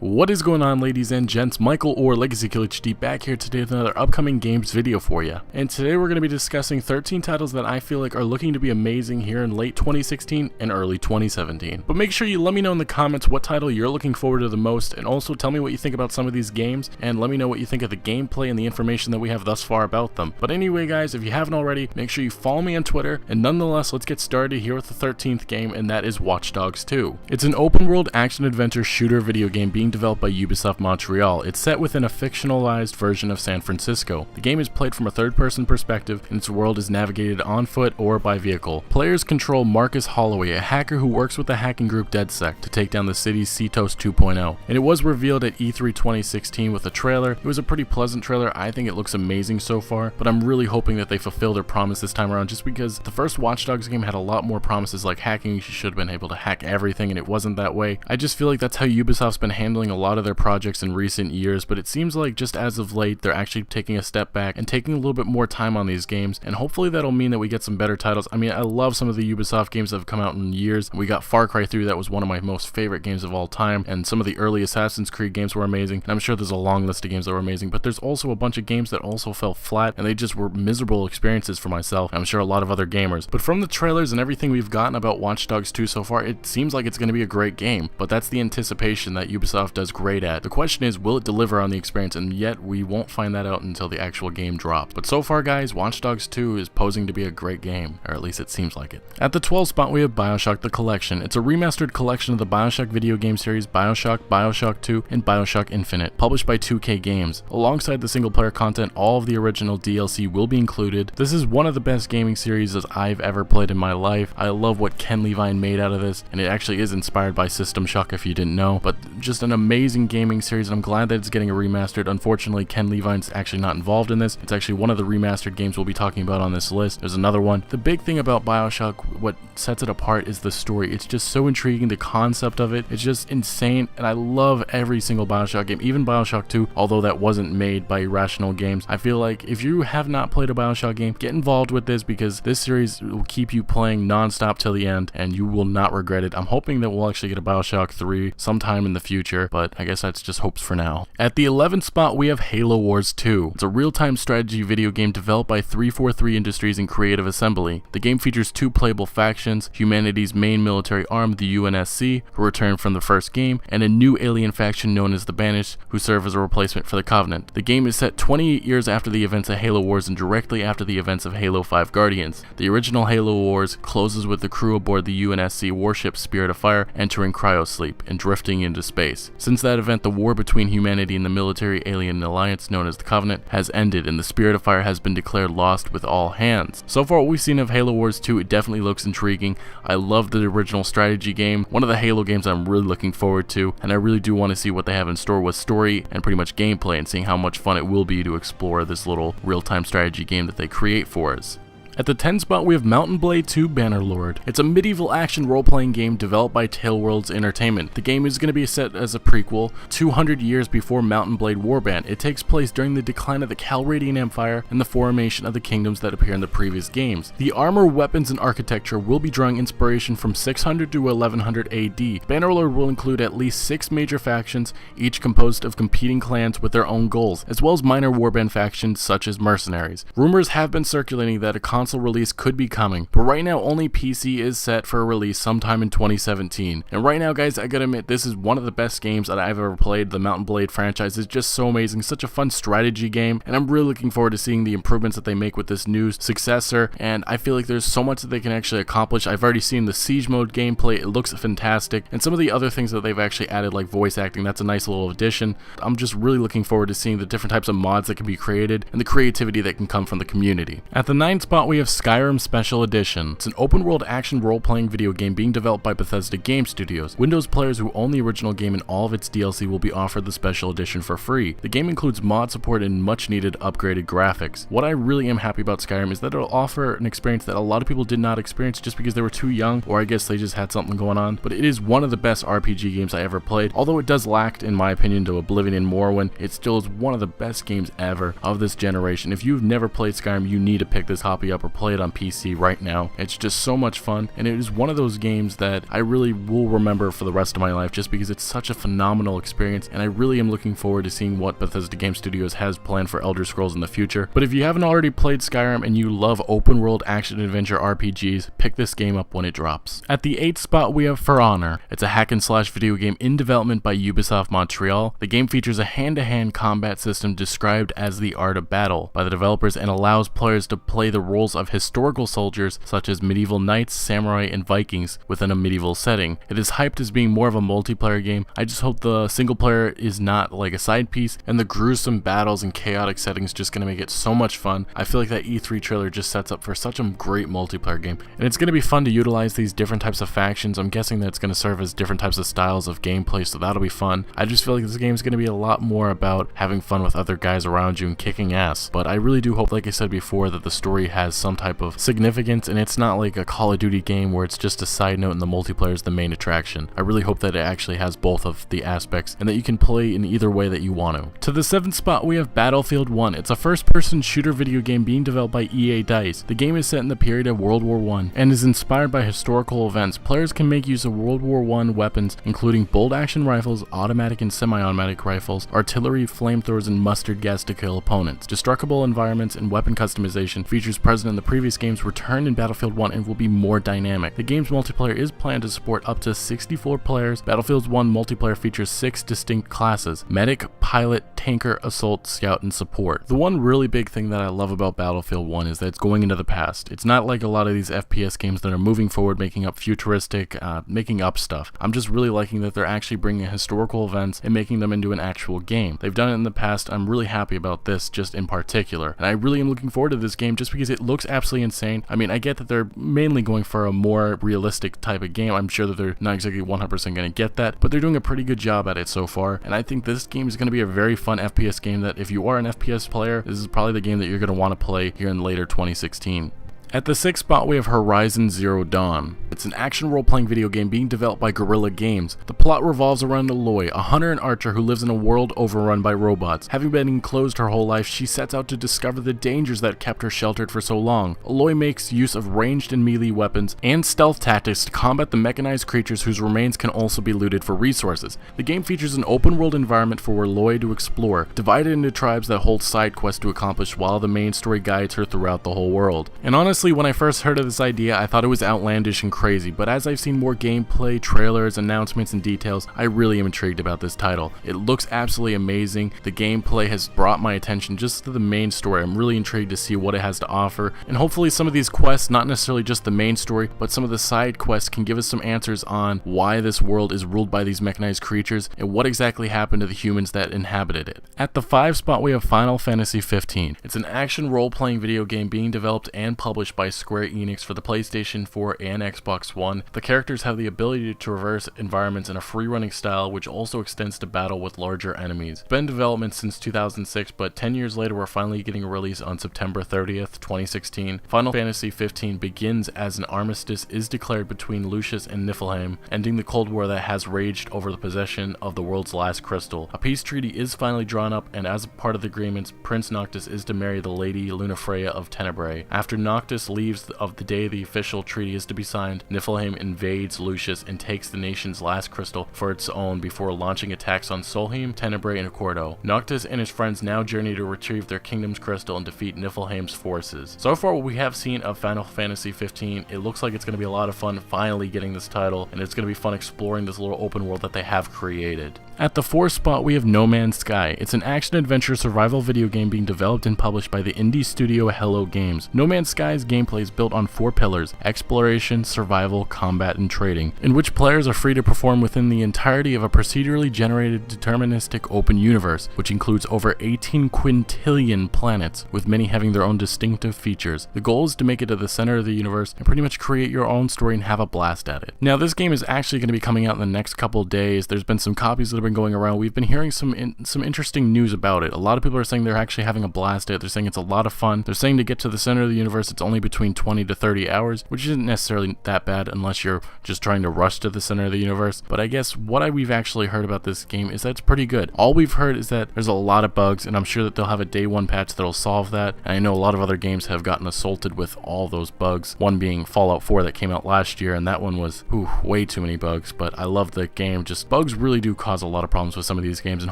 What is going on, ladies and gents? Michael or Legacy Kill HD back here today with another upcoming games video for you. And today we're going to be discussing 13 titles that I feel like are looking to be amazing here in late 2016 and early 2017. But make sure you let me know in the comments what title you're looking forward to the most, and also tell me what you think about some of these games, and let me know what you think of the gameplay and the information that we have thus far about them. But anyway guys, if you haven't already, make sure you follow me on Twitter, and nonetheless, let's get started here with the 13th game, and that is Watch Dogs 2. It's an open world action-adventure shooter video game being developed by Ubisoft Montreal. It's set within a fictionalized version of San Francisco. The game is played from a third-person perspective, and its world is navigated on foot or by vehicle. Players control Marcus Holloway, a hacker who works with the hacking group DedSec to take down the city's CTOS 2.0. And it was revealed at E3 2016 with a trailer. It was a pretty pleasant trailer. I think it looks amazing so far, but I'm really hoping that they fulfill their promise this time around, just because the first Watch Dogs game had a lot more promises like hacking. You should have been able to hack everything, and it wasn't that way. I just feel like that's how Ubisoft's been handling a lot of their projects in recent years, but it seems like just as of late they're actually taking a step back and taking a little bit more time on these games, and hopefully that'll mean that we get some better titles. I mean, I love some of the Ubisoft games that have come out in years. We got Far Cry 3, that was one of my most favorite games of all time, and some of the early Assassin's Creed games were amazing, and I'm sure there's a long list of games that were amazing, but there's also a bunch of games that also fell flat, and they just were miserable experiences for myself, and I'm sure a lot of other gamers. But from the trailers and everything we've gotten about Watch Dogs 2 so far, it seems like it's going to be a great game, but that's the anticipation that Ubisoft does great at. The question is, will it deliver on the experience? And yet we won't find that out until the actual game drops. But so far guys, Watch Dogs 2 is posing to be a great game, or at least it seems like it. At the 12th spot we have BioShock The Collection. It's a remastered collection of the BioShock video game series BioShock, BioShock 2, and BioShock Infinite, published by 2K Games. Alongside the single player content, all of the original DLC will be included. This is one of the best gaming series I've ever played in my life. I love what Ken Levine made out of this, and it actually is inspired by System Shock if you didn't know, but just an amazing gaming series, and I'm glad that it's getting a remastered. Unfortunately, Ken Levine's actually not involved in this. It's actually one of the remastered games we'll be talking about on this list. There's another one. The big thing about BioShock, what sets it apart, is the story. It's just so intriguing. The concept of it, it's just insane, and I love every single BioShock game, even BioShock 2, although that wasn't made by Irrational Games. I feel like if you have not played a BioShock game, get involved with this, because this series will keep you playing non-stop till the end, and you will not regret it. I'm hoping that we'll actually get a BioShock 3 sometime in the future, but I guess that's just hopes for now. At the 11th spot we have Halo Wars 2. It's a real-time strategy video game developed by 343 Industries and Creative Assembly. The game features two playable factions: humanity's main military arm, the UNSC, who returned from the first game, and a new alien faction known as the Banished, who serve as a replacement for the Covenant. The game is set 28 years after the events of Halo Wars and directly after the events of Halo 5 Guardians. The original Halo Wars closes with the crew aboard the UNSC warship Spirit of Fire entering cryosleep and drifting into space. Since that event, the war between humanity and the military alien alliance known as the Covenant has ended, and the Spirit of Fire has been declared lost with all hands. So far what we've seen of Halo Wars 2, it definitely looks intriguing. I love the original strategy game, one of the Halo games I'm really looking forward to, and I really do want to see what they have in store with story and pretty much gameplay, and seeing how much fun it will be to explore this little real-time strategy game that they create for us. At the 10th spot we have Mount & Blade 2 Bannerlord. It's a medieval action role-playing game developed by Tailworlds Entertainment. The game is going to be set as a prequel 200 years before Mount & Blade Warband. It takes place during the decline of the Calradian Empire and the formation of the kingdoms that appear in the previous games. The armor, weapons, and architecture will be drawing inspiration from 600 to 1100 AD. Bannerlord will include at least 6 major factions, each composed of competing clans with their own goals, as well as minor warband factions such as mercenaries. Rumors have been circulating that a console release could be coming, but right now only PC is set for a release sometime in 2017. And right now guys, I gotta admit, this is one of the best games that I've ever played. The Mount & Blade franchise is just so amazing, such a fun strategy game, and I'm really looking forward to seeing the improvements that they make with this new successor, and I feel like there's so much that they can actually accomplish. I've already seen the siege mode gameplay, it looks fantastic, and some of the other things that they've actually added like voice acting, that's a nice little addition. I'm just really looking forward to seeing the different types of mods that can be created and the creativity that can come from the community. At the 9th spot we have Skyrim Special Edition. It's an open-world action role-playing video game being developed by Bethesda Game Studios. Windows players who own the original game and all of its DLC will be offered the Special Edition for free. The game includes mod support and much-needed upgraded graphics. What I really am happy about Skyrim is that it'll offer an experience that a lot of people did not experience just because they were too young, or I guess they just had something going on, but it is one of the best RPG games I ever played. Although it does lack, in my opinion, to Oblivion and Morrowind, it still is one of the best games ever of this generation. If you've never played Skyrim, you need to pick this copy up or play it on PC right now. It's just so much fun, and it is one of those games that I really will remember for the rest of my life just because it's such a phenomenal experience, and I really am looking forward to seeing what Bethesda Game Studios has planned for Elder Scrolls in the future. But if you haven't already played Skyrim and you love open world action adventure RPGs, pick this game up when it drops. At the 8th spot we have For Honor. It's a hack and slash video game in development by Ubisoft Montreal. The game features a hand-to-hand combat system described as the art of battle by the developers and allows players to play the roles of historical soldiers such as medieval knights, samurai, and Vikings within a medieval setting. It is hyped as being more of a multiplayer game. I just hope the single player is not like a side piece, and the gruesome battles and chaotic settings just going to make it so much fun. I feel like that E3 trailer just sets up for such a great multiplayer game, and it's going to be fun to utilize these different types of factions. I'm guessing that it's going to serve as different types of styles of gameplay, so that'll be fun. I just feel like this game is going to be a lot more about having fun with other guys around you and kicking ass, but I really do hope, like I said before, that the story has some type of significance and it's not like a Call of Duty game where it's just a side note and the multiplayer is the main attraction. I really hope that it actually has both of the aspects and that you can play in either way that you want to. To the 7th spot we have Battlefield 1. It's a first-person shooter video game being developed by EA DICE. The game is set in the period of World War I and is inspired by historical events. Players can make use of World War I weapons including bolt-action rifles, automatic and semi-automatic rifles, artillery, flamethrowers, and mustard gas to kill opponents. Destructible environments and weapon customization features present in the previous games return in Battlefield 1 and will be more dynamic. The game's multiplayer is planned to support up to 64 players. Battlefield 1 multiplayer features 6 distinct classes: medic, pilot, tanker, assault, scout, and support. The one really big thing that I love about Battlefield 1 is that it's going into the past. It's not like a lot of these FPS games that are moving forward, making up futuristic, making up stuff. I'm just really liking that they're actually bringing historical events and making them into an actual game. They've done it in the past. I'm really happy about this just in particular, and I really am looking forward to this game just because it looks absolutely insane. I mean, I get that they're mainly going for a more realistic type of game. I'm sure that they're not exactly 100% going to get that, but they're doing a pretty good job at it so far, and I think this game is going to be a very fun FPS game that if you are an FPS player, this is probably the game that you're going to want to play here in later 2016. At the 6th spot we have Horizon Zero Dawn. It's an action role-playing video game being developed by Guerrilla Games. The plot revolves around Aloy, a hunter and archer who lives in a world overrun by robots. Having been enclosed her whole life, she sets out to discover the dangers that kept her sheltered for so long. Aloy makes use of ranged and melee weapons and stealth tactics to combat the mechanized creatures whose remains can also be looted for resources. The game features an open-world environment for Aloy to explore, divided into tribes that hold side quests to accomplish while the main story guides her throughout the whole world. And honestly, when I first heard of this idea, I thought it was outlandish and crazy, but as I've seen more gameplay, trailers, announcements, and details, I really am intrigued about this title. It looks absolutely amazing. The gameplay has brought my attention just to the main story. I'm really intrigued to see what it has to offer, and hopefully some of these quests, not necessarily just the main story, but some of the side quests can give us some answers on why this world is ruled by these mechanized creatures and what exactly happened to the humans that inhabited it. At the 5th spot we have Final Fantasy 15. It's an action role-playing video game being developed and published by Square Enix for the PlayStation 4 and Xbox One. The characters have the ability to traverse environments in a free-running style, which also extends to battle with larger enemies. It's been in development since 2006, but 10 years later we're finally getting a release on September 30th, 2016. Final Fantasy 15 begins as an armistice is declared between Lucius and Niflheim, ending the Cold War that has raged over the possession of the world's last crystal. A peace treaty is finally drawn up, and as a part of the agreements, Prince Noctis is to marry the Lady Lunafreya of Tenebrae. After Noctis leaves of the day the official treaty is to be signed, Niflheim invades Lucius and takes the nation's last crystal for its own before launching attacks on Solheim, Tenebrae, and Accordo. Noctis and his friends now journey to retrieve their kingdom's crystal and defeat Niflheim's forces. So far what we have seen of Final Fantasy 15, it looks like it's going to be a lot of fun finally getting this title, and it's going to be fun exploring this little open world that they have created. At the 4th spot we have No Man's Sky. It's an action-adventure survival video game being developed and published by the indie studio Hello Games. No Man's Sky's gameplay is built on 4 pillars: exploration, survival, combat, and trading, in which players are free to perform within the entirety of a procedurally generated deterministic open universe, which includes over 18 quintillion planets, with many having their own distinctive features. The goal is to make it to the center of the universe and pretty much create your own story and have a blast at it. Now this game is actually going to be coming out in the next couple days. There's been some copies that have been going around, we've been hearing some interesting news about it. A lot of people are saying they're actually having a blast at it. They're saying it's a lot of fun. They're saying to get to the center of the universe, it's only between 20 to 30 hours, which isn't necessarily that bad unless you're just trying to rush to the center of the universe. But I guess what we've actually heard about this game is that it's pretty good. All we've heard is that there's a lot of bugs, and I'm sure that they'll have a day one patch that'll solve that. And I know a lot of other games have gotten assaulted with all those bugs. One being Fallout 4 that came out last year, and that one was way too many bugs. But I love the game. Just bugs really do cause a lot of problems with some of these games, and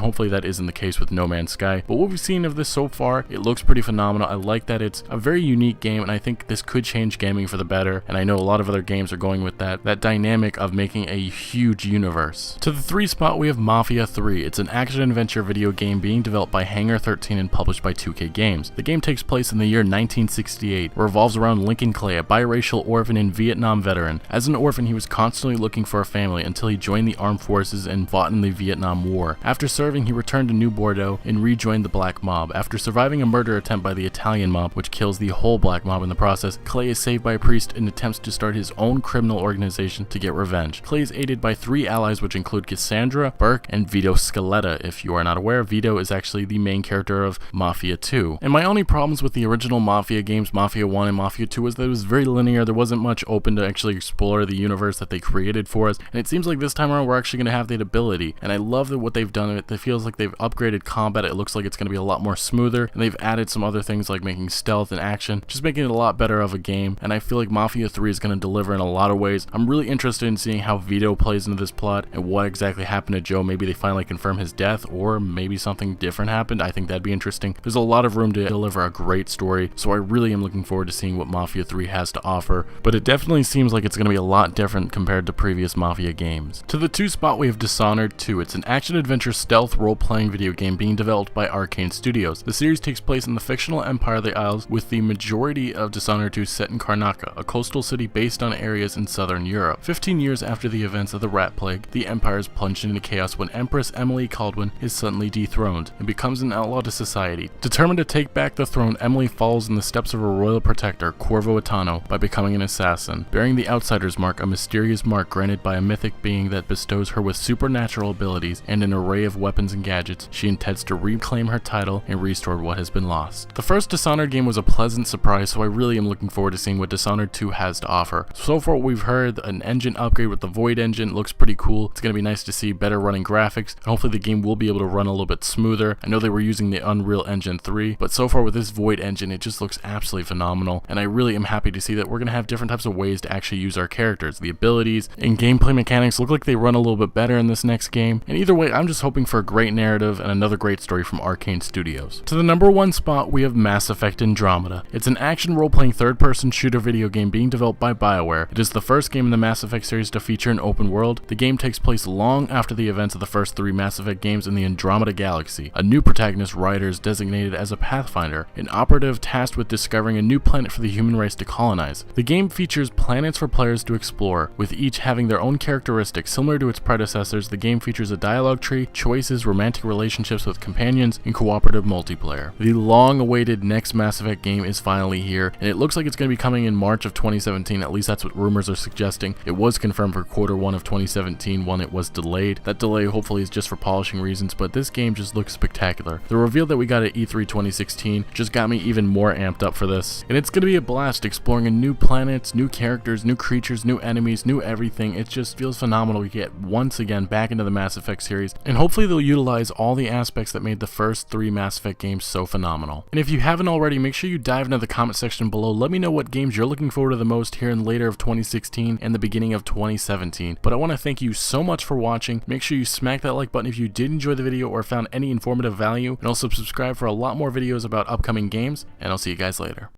hopefully that isn't the case with No Man's Sky. But what we've seen of this so far, it looks pretty phenomenal. I like that it's a very unique game, and I think this could change gaming for the better. And I know a lot of other games are going with that dynamic of making a huge universe. To the 3 spot, we have Mafia 3. It's an action-adventure video game being developed by Hangar 13 and published by 2K Games. The game takes place in the year 1968, revolves around Lincoln Clay, a biracial orphan and Vietnam veteran. As an orphan, he was constantly looking for a family until he joined the armed forces and fought in the Vietnam War. After serving, he returned to New Bordeaux and rejoined the Black Mob. After surviving a murder attempt by the Italian mob, which kills the whole Black Mob in the process, Clay is saved by a priest and attempts to start his own criminal organization to get revenge. Clay is aided by 3 allies, which include Cassandra, Burke, and Vito Scaletta. If you are not aware, Vito is actually the main character of Mafia 2. And my only problems with the original Mafia games, Mafia 1 and Mafia 2, was that it was very linear. There wasn't much open to actually explore the universe that they created for us. And it seems like this time around we're actually going to have that ability. And I love that what they've done. It feels like they've upgraded combat. It looks like it's going to be a lot more smoother. And they've added some other things like making stealth and action, just making it a lot better of a game. And I feel like Mafia 3 is going to deliver in a lot of ways. I'm really interested in seeing how Vito plays into this plot and what exactly happened to Joe. Maybe they finally confirm his death, or maybe something different happened. I think that'd be interesting. There's a lot of room to deliver a great story, so I really am looking forward to seeing what Mafia 3 has to offer. But it definitely seems like it's going to be a lot different compared to previous Mafia games. To the 2 spot, we have Dishonored 2. It's an action-adventure stealth role-playing video game being developed by Arcane Studios. The series takes place in the fictional Empire of the Isles, with the majority of Dishonored 2 set in Karnaca, a coastal city based on areas in southern Europe. 15 years after the events of the Rat Plague, the Empire is plunged into chaos when Empress Emily Kaldwin is suddenly dethroned and becomes an outlaw to society. Determined to take back the throne, Emily follows in the steps of her royal protector, Corvo Attano, by becoming an assassin. Bearing the Outsider's Mark, a mysterious mark granted by a mythic being that bestows her with supernatural abilities and an array of weapons and gadgets, she intends to reclaim her title and restore what has been lost. The first Dishonored game was a pleasant surprise, so I really am looking forward to seeing what Dishonored 2 has to offer. So far what we've heard, an engine upgrade with the Void engine looks pretty cool. It's going to be nice to see better running graphics, and hopefully the game will be able to run a little bit smoother. I know they were using the Unreal Engine 3, but so far with this Void engine, it just looks absolutely phenomenal, and I really am happy to see that we're going to have different types of ways to actually use our characters. The abilities and gameplay mechanics look like they run a little bit better in this next game, and either way, I'm just hoping for a great narrative and another great story from Arcane Studios. To the number 1 spot, we have Mass Effect Andromeda. It's an action role-playing third-person shooter video game being developed by BioWare. It is the first game in the Mass Effect series to feature an open world. The game takes place long after the events of the first 3 Mass Effect games in the Andromeda Galaxy. A new protagonist, Ryder, is designated as a Pathfinder, an operative tasked with discovering a new planet for the human race to colonize. The game features planets for players to explore, with each having their own characteristics. Similar to its predecessors, the game features a dialogue tree, choices, romantic relationships with companions, and cooperative multiplayer. The long-awaited next Mass Effect game is finally here, and it looks like it's going to be coming in March of 2017, at least that's what rumors are suggesting. It was confirmed for Q1 of 2017 when it was delayed. That delay hopefully is just for polishing reasons, but this game just looks spectacular. The reveal that we got at E3 2016 just got me even more amped up for this, and it's going to be a blast exploring a new planets, new characters, new creatures, new enemies, new everything. It just feels phenomenal to get once again back into the Mass Effect series, and hopefully they'll utilize all the aspects that made the first 3 Mass Effect games so phenomenal. And if you haven't already, make sure you dive into the comment section below. Let me know what games you're looking forward to the most here in later of 2016 and the beginning of 2017. But I want to thank you so much for watching. Make sure you smack that like button if you did enjoy the video or found any informative value, and also subscribe for a lot more videos about upcoming games, and I'll see you guys later.